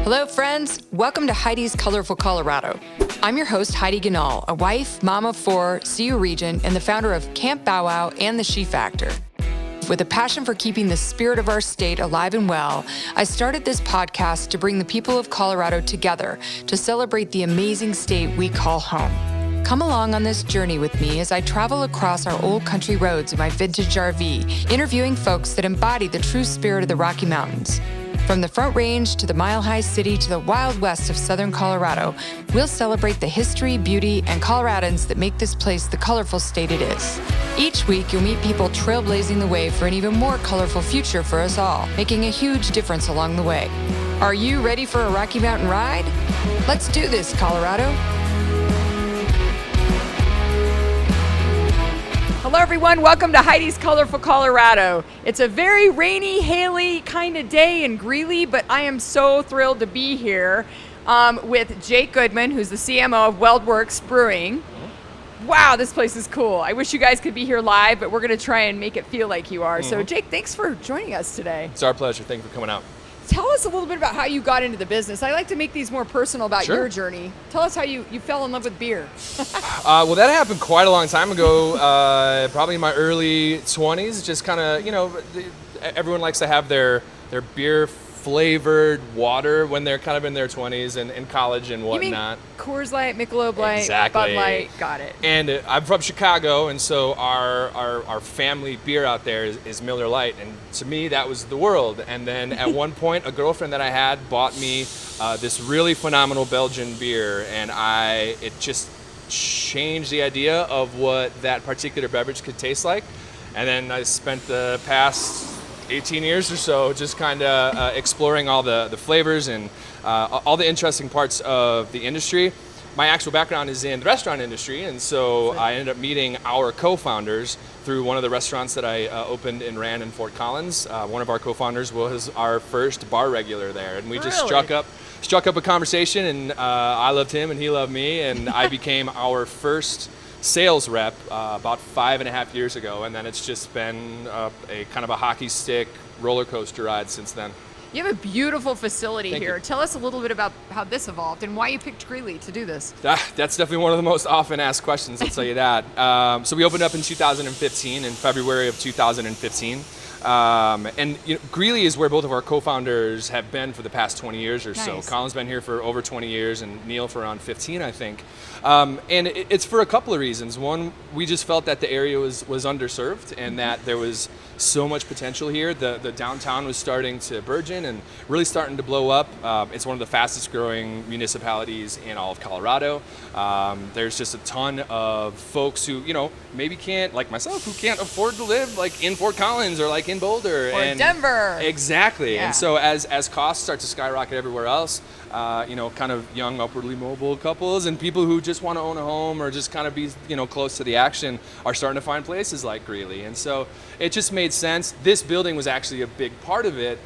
Hello, friends. Welcome to Heidi's Colorful Colorado. I'm your host, Heidi, a wife, mom of four, CU Regent, and the founder of Camp Bow Wow and the She Factor. With a passion for keeping the spirit of our state alive and well, I started this podcast to bring the people of Colorado together to celebrate the amazing state we call home. Come along on this journey with me as I travel across our old country roads in my vintage RV, interviewing folks that embody the true spirit of the Rocky Mountains. From the Front Range to the mile-high city to the wild west of southern Colorado, we'll celebrate the history, beauty, and Coloradans that make this place the colorful state it is. Each week, you'll meet people trailblazing the way for an even more colorful future for us all, making a huge difference along the way. Are you ready for a Rocky Mountain ride? Let's do this, Colorado. Hello, everyone. Welcome to Heidi's Colorful Colorado. It's a very rainy, haily kind of day in Greeley, but I am so thrilled to be here with Jake Goodman, who's the CMO of WeldWorks Brewing. Wow, this place is cool. I wish you guys could be here live, but we're going to try and make it feel like you are. So, Jake, thanks for joining us today. It's our pleasure. Thank you for coming out. Tell us a little bit about how you got into the business. I like to make these more personal about your journey. Tell us how you fell in love with beer. Well, that happened quite a long time ago, probably in my early 20s. Just kind of, everyone likes to have their beer flavored water when they're kind of in their 20s and in college and whatnot. You mean Coors Light, Michelob Light, exactly. Bud Light, got it. And I'm from Chicago, and so our family beer out there is Miller Lite, and to me that was the world. And then at one point, a girlfriend that I had bought me this really phenomenal Belgian beer, and it just changed the idea of what that particular beverage could taste like. And then I spent the past 18 years or so just kind of exploring all the flavors and all the interesting parts of the industry. My actual background is in the restaurant industry, and so I ended up meeting our co-founders through one of the restaurants that I opened and ran in Fort Collins. One of our co-founders was our first bar regular there, and we just struck up a conversation, and I loved him and he loved me, and I became our first sales rep about 5.5 years ago, and then it's just been a kind of a hockey stick roller coaster ride since then. You have a beautiful facility Thank here. you. Tell us a little bit about how this evolved and why you picked Greeley to do this. That's definitely one of the most often asked questions, I'll tell you that. So we opened up in 2015, in February of 2015. And Greeley is where both of our co-founders have been for the past 20 years or so. Colin's been here for over 20 years and Neil for around 15, I think. And it's for a couple of reasons. One, we just felt that the area was underserved and that there was so much potential here. The downtown was starting to burgeon and really starting to blow up. It's one of the fastest growing municipalities in all of Colorado. There's just a ton of folks who, maybe can't, like myself, who can't afford to live like in Fort Collins or like in Boulder. Or Denver. Exactly. Yeah. And so as costs start to skyrocket everywhere else, kind of young, upwardly mobile couples and people who just want to own a home or just kind of be, close to the action are starting to find places like Greeley. And so it just made sense. This building was actually a big part of it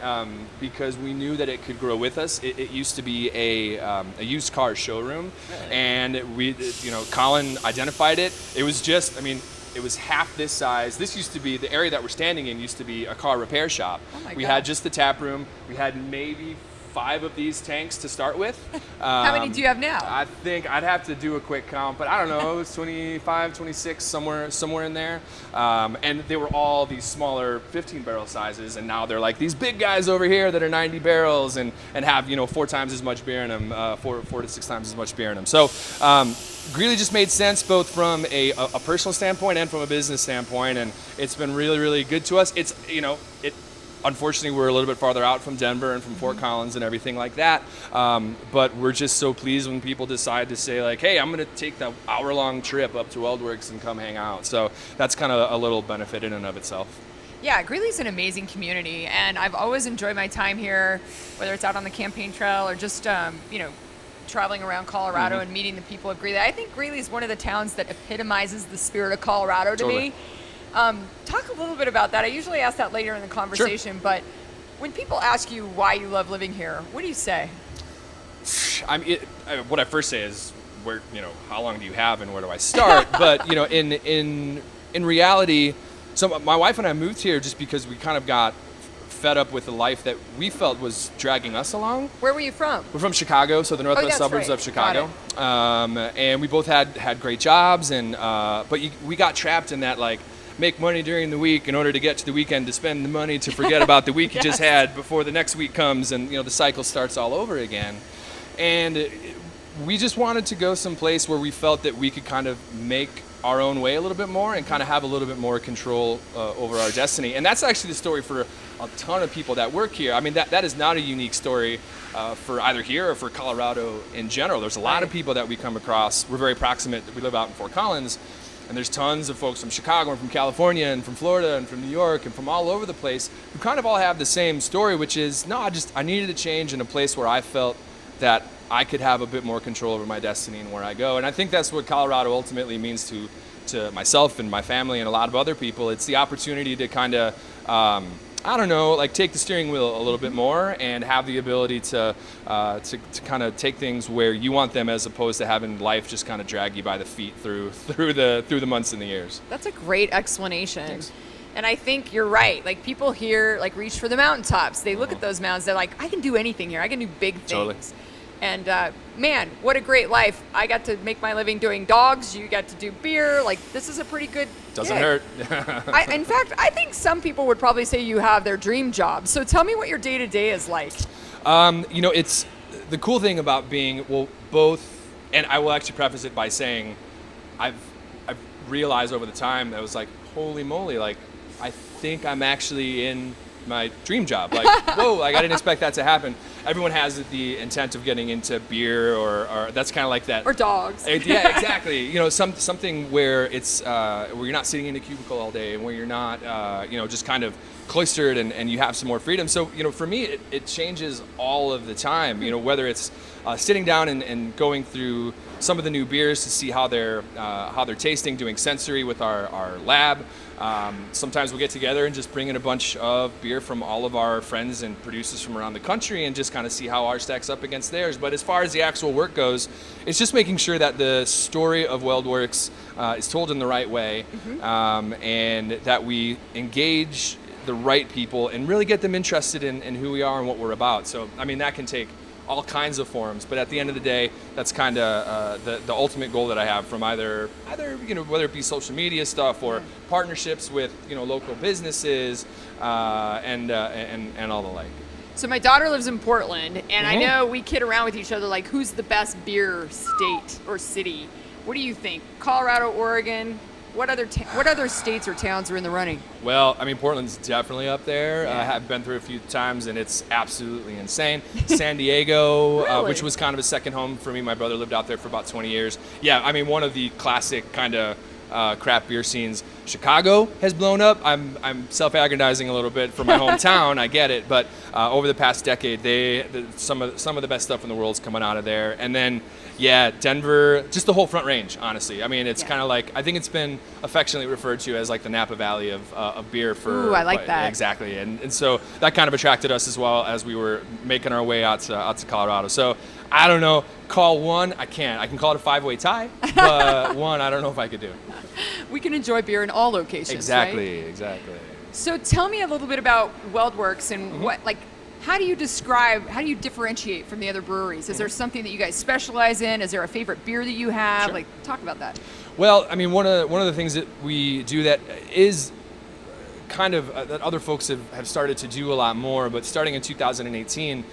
because we knew that it could grow with us. It used to be a used car showroom, and Colin identified it. It was just, it was half this size. This used to be, the area that we're standing in used to be a car repair shop. We had just the tap room. We had maybe 5 of these tanks to start with. How many do you have now? I think I'd have to do a quick count, but I don't know, it's 25, 26, somewhere in there. And they were all these smaller 15-barrel sizes, and now they're like these big guys over here that are 90 barrels and have 4 times as much beer in them, 4 to 6 times as much beer in them. So Greeley just made sense both from a personal standpoint and from a business standpoint, and it's been really, really good to us. It's unfortunately, we're a little bit farther out from Denver and from Fort Collins and everything like that. But we're just so pleased when people decide to say like, hey, I'm going to take the hour-long trip up to Weld Works and come hang out. So that's kind of a little benefit in and of itself. Yeah, Greeley's an amazing community, and I've always enjoyed my time here, whether it's out on the campaign trail or just, traveling around Colorado and meeting the people of Greeley. I think Greeley's one of the towns that epitomizes the spirit of Colorado to me. Talk a little bit about that. I usually ask that later in the conversation, but when people ask you why you love living here, what do you say? What I first say is, where, how long do you have and where do I start? But, in reality, so my wife and I moved here just because we kind of got fed up with the life that we felt was dragging us along. Where were you from? We're from Chicago, so the northwest suburbs of Chicago. And we both had great jobs, and but we got trapped in that, like, make money during the week in order to get to the weekend to spend the money to forget about the week you just had before the next week comes, and the cycle starts all over again. And we just wanted to go someplace where we felt that we could kind of make our own way a little bit more and kind of have a little bit more control over our destiny. And that's actually the story for a ton of people that work here. I mean, that is not a unique story for either here or for Colorado in general. There's a lot of people that we come across. We're very proximate. We live out in Fort Collins, and there's tons of folks from Chicago and from California and from Florida and from New York and from all over the place who kind of all have the same story, which is, no, I needed a change in a place where I felt that I could have a bit more control over my destiny and where I go. And I think that's what Colorado ultimately means to myself and my family and a lot of other people. It's the opportunity to kind of, take the steering wheel a little bit more and have the ability to kind of take things where you want them, as opposed to having life just kind of drag you by the feet through the months and the years. That's a great explanation. Thanks. And I think you're right. Like, people here, like, reach for the mountaintops. They look at those mountains. They're like, I can do anything here. I can do big things. Totally. And man, what a great life. I got to make my living doing dogs. You got to do beer. Like, this is a pretty good Doesn't gig. hurt. In fact, I think some people would probably say you have their dream job. So tell me what your day-to-day is like. It's the cool thing about being, both, and I will actually preface it by saying I've realized over the time that I was like, holy moly, like, I think I'm actually in my dream job. Like, whoa, like, I didn't expect that to happen. Everyone has the intent of getting into beer or that's kind of like that. Or dogs. Yeah, exactly. Something where it's where you're not sitting in a cubicle all day, and where you're not just kind of cloistered, and you have some more freedom. So for me, it changes all of the time. Whether it's sitting down and going through some of the new beers to see how they're tasting, doing sensory with our lab. Sometimes we'll get together and just bring in a bunch of beer from all of our friends and producers from around the country and just kind of see how ours stacks up against theirs. But as far as the actual work goes, it's just making sure that the story of Weld Works is told in the right way, and that we engage the right people and really get them interested in who we are and what we're about. So, I mean, that can take all kinds of forms, but at the end of the day, that's kind of the ultimate goal that I have from either whether it be social media stuff or partnerships with local businesses and all the like. So my daughter lives in Portland, and I know we kid around with each other like, who's the best beer state or city? What do you think? Colorado, Oregon? What other states or towns are in the running? Well, I mean, Portland's definitely up there. Yeah. I've been through a few times, and it's absolutely insane. San Diego, Really? which was kind of a second home for me. My brother lived out there for about 20 years. Yeah, I mean, one of the classic kind of craft beer scenes. Chicago has blown up. I'm self-aggrandizing a little bit for my hometown. I get it, but over the past decade, some of the best stuff in the world's coming out of there. And then, Denver, just the whole Front Range. Honestly, I mean, it's kind of like, I think it's been affectionately referred to as like the Napa Valley of beer. Ooh, I like that. Exactly, and so that kind of attracted us as well as we were making our way out to Colorado. So I don't know. Call one, I can't. I can call it a 5-way tie, but one, I don't know if I could do. We can enjoy beer in all locations. Exactly, right? exactly. So tell me a little bit about WeldWorks and how do you differentiate from the other breweries? Is there something that you guys specialize in? Is there a favorite beer that you have? Sure. Talk about that. Well, I mean, one of the things that we do that is kind of that other folks have started to do a lot more, but starting in 2018.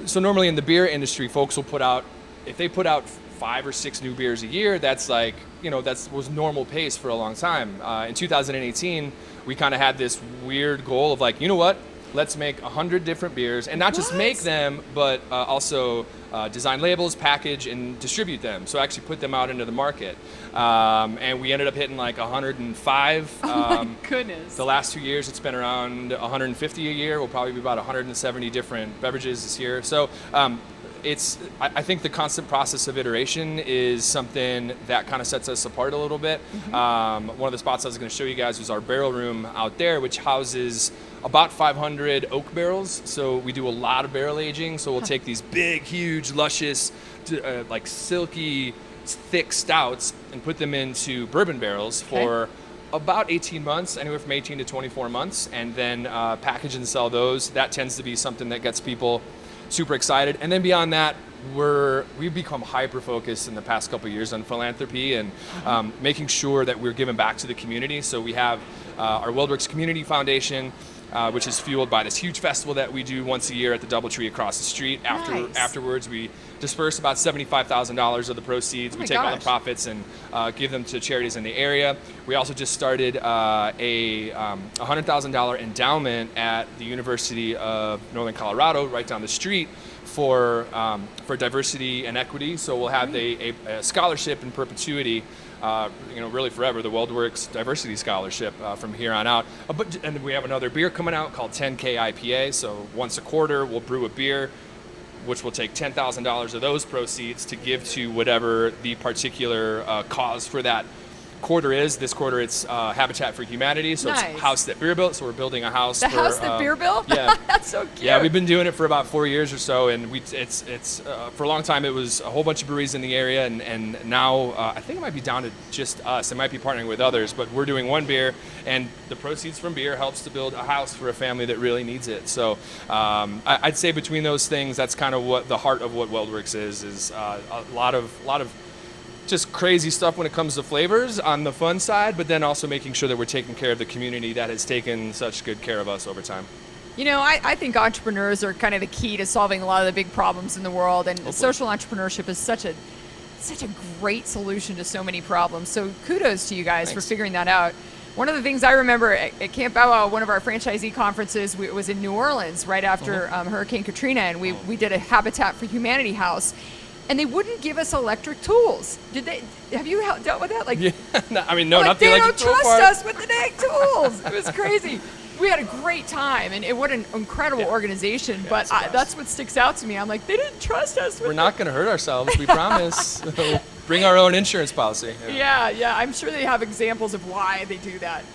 So normally in the beer industry, folks will if they put out 5 or 6 new beers a year, that's like, that was normal pace for a long time. In 2018, we kind of had this weird goal of like, you know what? Let's make 100 different beers, and not just make them, but also design labels, package, and distribute them. So actually put them out into the market. And we ended up hitting like 105. Oh my goodness. The last 2 years, it's been around 150 a year. We'll probably be about 170 different beverages this year. So I think the constant process of iteration is something that kind of sets us apart a little bit. One of the spots I was going to show you guys was our barrel room out there, which houses about 500 oak barrels. So we do a lot of barrel aging. So we'll take these big, huge, luscious, like silky, thick stouts and put them into bourbon barrels for about 18 months, anywhere from 18 to 24 months, and then package and sell those. That tends to be something that gets people super excited. And then beyond that, we've become hyper-focused in the past couple of years on philanthropy and making sure that we're giving back to the community. So we have our Weld Works Community Foundation, which is fueled by this huge festival that we do once a year at the DoubleTree across the street. Afterwards, we disperse about $75,000 of the proceeds. We take all the profits and give them to charities in the area. We also just started a $100,000 endowment at the University of Northern Colorado, right down the street, for diversity and equity. So we'll have a scholarship in perpetuity, really forever, the Weld Works Diversity Scholarship from here on out. And we have another beer coming out called 10K IPA. So once a quarter, we'll brew a beer, which will take $10,000 of those proceeds to give to whatever the particular cause for that quarter is. This quarter it's Habitat for Humanity, so it's a house that beer built. So we're building a house. The house that beer built? Yeah. That's so cute. Yeah, we've been doing it for about 4 years or so, and it's for a long time it was a whole bunch of breweries in the area, and now I think it might be down to just us. It might be partnering with others, but we're doing one beer, and the proceeds from beer helps to build a house for a family that really needs it. So I'd say between those things, that's kind of what the heart of what WeldWorks is a lot of just crazy stuff when it comes to flavors on the fun side, but then also making sure that we're taking care of the community that has taken such good care of us over time. I think entrepreneurs are kind of the key to solving a lot of the big problems in the world, and Hopefully. Social entrepreneurship is such a great solution to so many problems. So kudos to you guys for figuring that out. One of the things I remember at Camp Bow Wow, one of our franchisee conferences, it was in New Orleans right after Hurricane Katrina, and we did a Habitat for Humanity house. And they wouldn't give us electric tools. Did they? Have you dealt with that? Like, yeah, no, not the electric tool part. They don't trust us with the dang tools. It was crazy. We had a great time, and what an incredible organization. Yeah, but that's what sticks out to me. I'm like, they didn't trust us. We're not going to hurt ourselves. We promise. Bring our own insurance policy. Yeah. I'm sure they have examples of why they do that.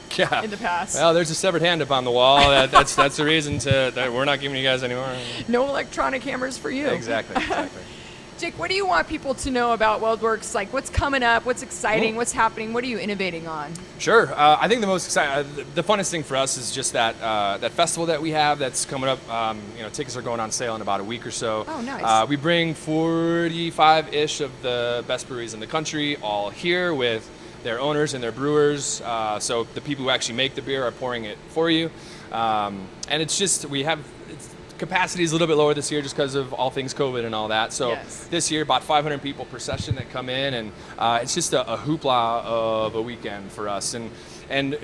In the past. Well, there's a severed hand up on the wall. That's the reason that we're not giving you guys anymore. No electronic hammers for you. Exactly. Jake, what do you want people to know about WeldWorks? Like, what's coming up? What's exciting? What's happening? What are you innovating on? Sure. I think the most exciting, the funnest thing for us is just that festival that we have that's coming up. Tickets are going on sale in about a week or so. Oh, nice. We bring 45-ish of the best breweries in the country all here with their owners and their brewers. So the people who actually make the beer are pouring it for you. And it's just, capacity is a little bit lower this year just because of all things COVID and all that. So this year, about 500 people per session that come in, and it's just a hoopla of a weekend for us. And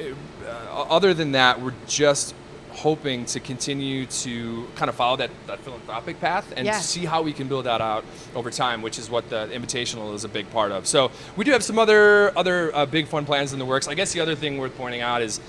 other than that, we're just hoping to continue to kind of follow that philanthropic path and see how we can build that out over time, which is what the Invitational is a big part of. So we do have some other big fun plans in the works. I guess the other thing worth pointing out is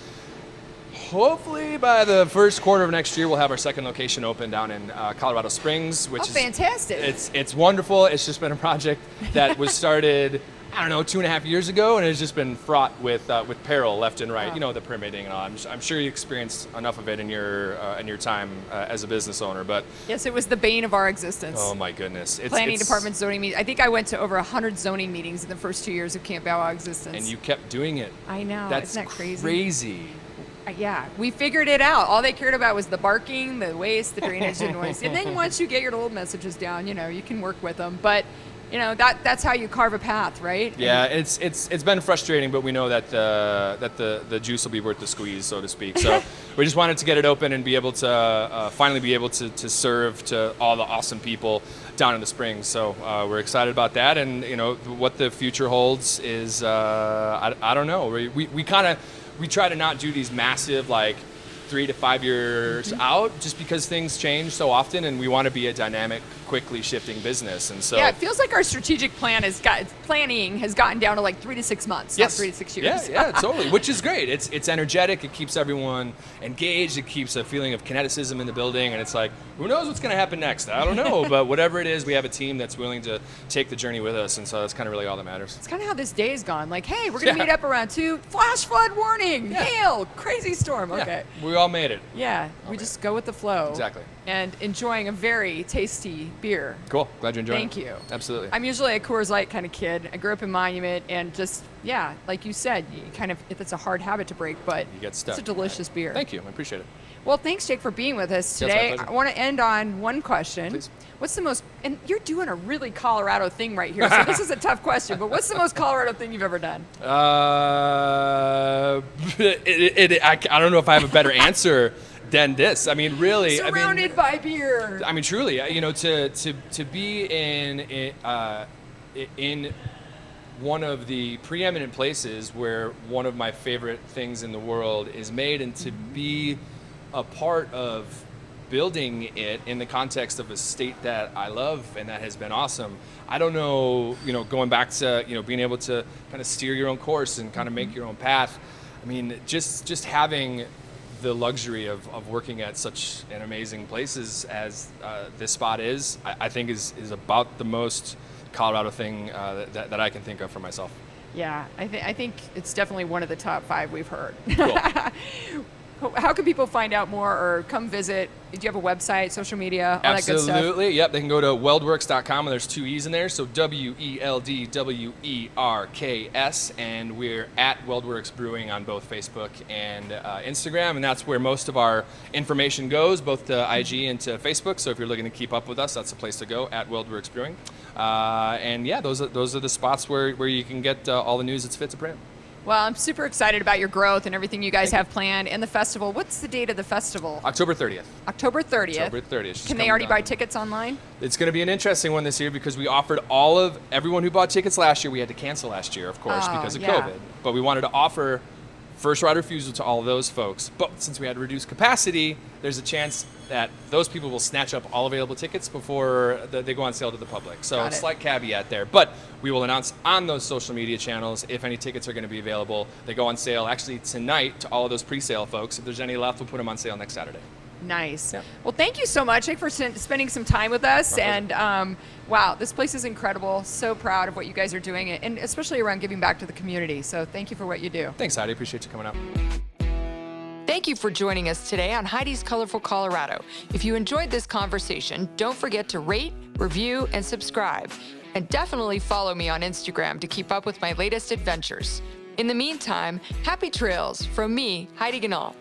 hopefully by the first quarter of next year, we'll have our second location open down in Colorado Springs, which is fantastic. It's wonderful. It's just been a project that was started, 2.5 years ago, and it's just been fraught with peril left and right. The permitting and all. I'm sure you experienced enough of it in your time as a business owner. But yes, it was the bane of our existence. Oh my goodness! Planning department, zoning meetings. I think I went to over 100 zoning meetings in the first 2 years of Camp Bow Wow existence. And you kept doing it. I know. Isn't that crazy? Yeah, we figured it out. All they cared about was the barking, the waste, the drainage, the noise. And then once you get your little messages down, you can work with them. But that's how you carve a path, right? Yeah, it's been frustrating, but we know that the juice will be worth the squeeze, so to speak. So we just wanted to get it open and be able to finally be able to serve to all the awesome people down in the Springs. So we're excited about that, and what the future holds is I don't know. We try to not do these massive 3 to 5 years out, just because things change so often, and we want to be a dynamic, quickly shifting business. And so it feels like our strategic planning has gotten down to 3 to 6 months, not 3 to 6 years. Yeah, totally. Which is great. It's energetic. It keeps everyone engaged. It keeps a feeling of kineticism in the building, and it's like, who knows what's going to happen next? I don't know, but whatever it is, we have a team that's willing to take the journey with us, and so that's kind of really all that matters. It's kind of how this day has gone. Hey, we're going to meet up around 2. Flash flood warning, hail, crazy storm. Okay. Yeah, we all made it. Yeah, we just go with the flow. Exactly. And enjoying a very tasty beer. Cool. Glad you enjoyed it. Thank you. Absolutely. I'm usually a Coors Light kind of kid. I grew up in Monument, and just, yeah, like you said, you kind of, it's a hard habit to break, but You get stuck. it's a delicious beer. Thank you. I appreciate it. Well, thanks, Jake, for being with us Yeah, it's my today. pleasure. I want to end on one question. Please. What's the most, and you're doing a really Colorado thing right here, so this is a tough question, but what's the most Colorado thing you've ever done? I don't know if I have a better answer than this. I mean, really. Surrounded by beer. I mean, truly, you know, to be in one of the preeminent places where one of my favorite things in the world is made, and to be a part of building it in the context of a state that I love and that has been awesome. I don't know, you know, going back to, you know, being able to kind of steer your own course and kind of make your own path. I mean, just having the luxury of working at such an amazing places as this spot is, I think is about the most Colorado thing that I can think of for myself. Yeah, I think it's definitely one of the top 5 we've heard. Cool. How can people find out more or come visit? Do you have a website, social media, all that good stuff? Absolutely. Yep. They can go to weldworks.com, and there's 2 E's in there. So WeldWerks, and we're at WeldWorks Brewing on both Facebook and Instagram, and that's where most of our information goes, both to IG and to Facebook. So if you're looking to keep up with us, that's the place to go, at WeldWorks Brewing. And yeah, those are the spots where you can get all the news that's fit to print. Well, I'm super excited about your growth and everything you guys have planned, and the festival. What's the date of the festival? October 30th. October 30th. October 30th. Can they already buy tickets online? It's going to be an interesting one this year because we offered everyone who bought tickets last year. We had to cancel last year, of course, because of COVID. But we wanted to offer first right refusal to all of those folks. But since we had reduced capacity, there's a chance that those people will snatch up all available tickets before they go on sale to the public. So slight caveat there. But we will announce on those social media channels if any tickets are going to be available. They go on sale actually tonight to all of those pre-sale folks. If there's any left, we'll put them on sale next Saturday. Nice. Yep. Well, thank you so much, Jake, for spending some time with us. And wow, this place is incredible. So proud of what you guys are doing, and especially around giving back to the community. So thank you for what you do. Thanks, Heidi. Appreciate you coming out. Thank you for joining us today on Heidi's Colorful Colorado. If you enjoyed this conversation, don't forget to rate, review, and subscribe. And definitely follow me on Instagram to keep up with my latest adventures. In the meantime, happy trails from me, Heidi Ganal.